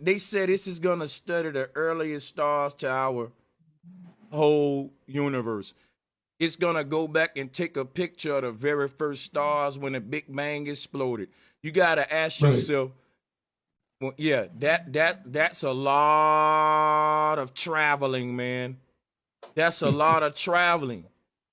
they said this is gonna study the earliest stars to our whole universe. It's gonna go back and take a picture of the very first stars when the Big Bang exploded. You gotta ask Right. yourself, well, yeah, that's a lot of traveling, man. That's a lot of traveling.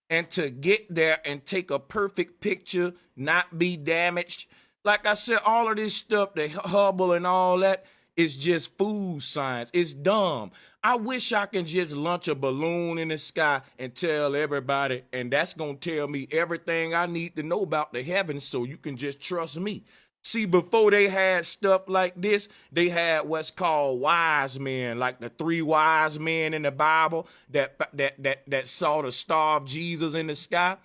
And to get there and take a perfect picture, not be damaged. Like I said, all of this stuff, the Hubble and all that, is just food science. It's dumb. I wish I can just launch a balloon in the sky and tell everybody, and that's going to tell me everything I need to know about the heavens so you can just trust me. See, before they had stuff like this, they had what's called wise men, like the three wise men in the Bible that saw the star of Jesus in the sky.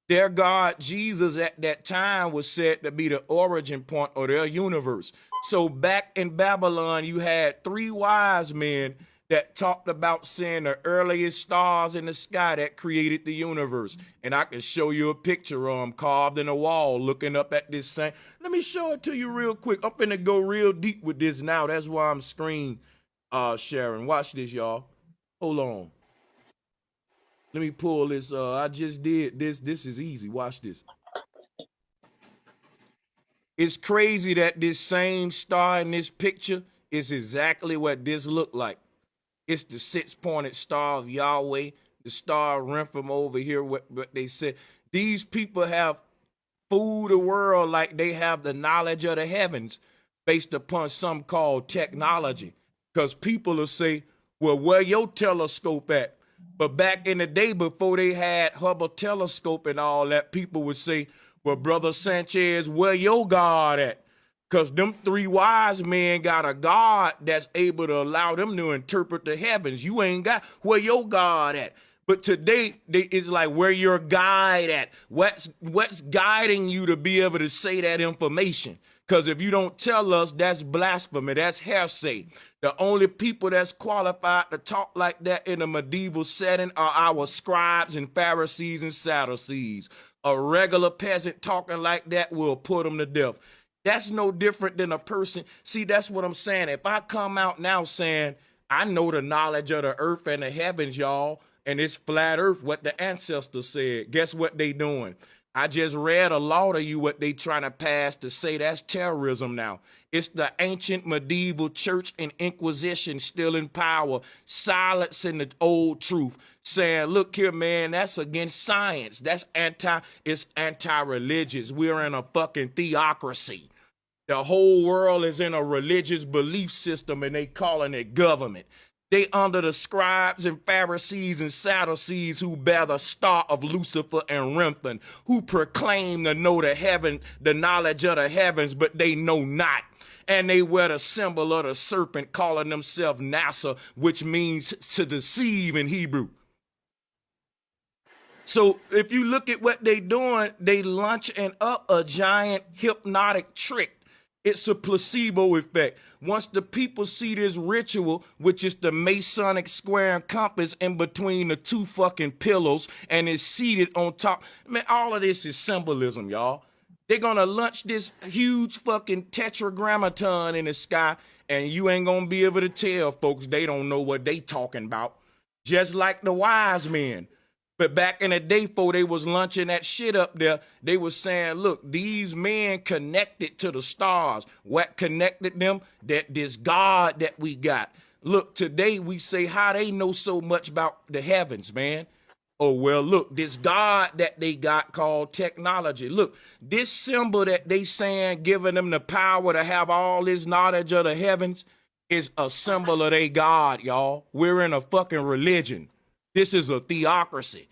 Their God, Jesus, at that time was said to be the origin point of their universe. So back in Babylon, you had three wise men that talked about seeing the earliest stars in the sky that created the universe. And I can show you a picture of them carved in a wall looking up at this same. Let me show it to you real quick. I'm finna go real deep with this now. That's why I'm screen sharing. Watch this, y'all. Hold on. Let me pull this. I just did this. This is easy. Watch this. It's crazy that this same star in this picture is exactly what this looked like. It's the six-pointed star of Yahweh, the star Renphim over here, what they said. These people have fooled the world like they have the knowledge of the heavens based upon some called technology. Because people will say, well, where your telescope at? But back in the day before they had Hubble telescope and all that, people would say, well, Brother Sanchez, where your God at? Because them three wise men got a God that's able to allow them to interpret the heavens. You ain't got where your God at. But today, it's like where your guide at. What's guiding you to be able to say that information? Because if you don't tell us, that's blasphemy. That's heresy. The only people that's qualified to talk like that in a medieval setting are our scribes and Pharisees and Sadducees. A regular peasant talking like that will put them to death. That's no different than a person. See, that's what I'm saying. If I come out now saying, I know the knowledge of the earth and the heavens, y'all, and it's flat earth, what the ancestors said, guess what they doing? I just read a law to you what they trying to pass to say that's terrorism now. It's the ancient medieval church and inquisition still in power, silencing the old truth, saying, look here, man, that's against science. That's it's anti-religious. We're in a fucking theocracy. The whole world is in a religious belief system and they calling it government. They under the scribes and Pharisees and Sadducees who bear the star of Lucifer and Renphim, who proclaim to know the knowledge of the heavens, but they know not. And they wear the symbol of the serpent, calling themselves NASA, which means to deceive in Hebrew. So if you look at what they doing, they launching up a giant hypnotic trick. It's a placebo effect. Once the people see this ritual, which is the Masonic square and compass in between the two fucking pillows and is seated on top. Man, all of this is symbolism, y'all. They're gonna launch this huge fucking tetragrammaton in the sky, and you ain't gonna be able to tell folks they don't know what they talking about. Just like the wise men. But back in the day, before they was launching that shit up there, they was saying, look, these men connected to the stars. What connected them? That this God that we got. Look, today we say how they know so much about the heavens, man. Oh, well, look, this God that they got called technology. Look, this symbol that they saying giving them the power to have all this knowledge of the heavens is a symbol of their God, y'all. We're in a fucking religion. This is a theocracy.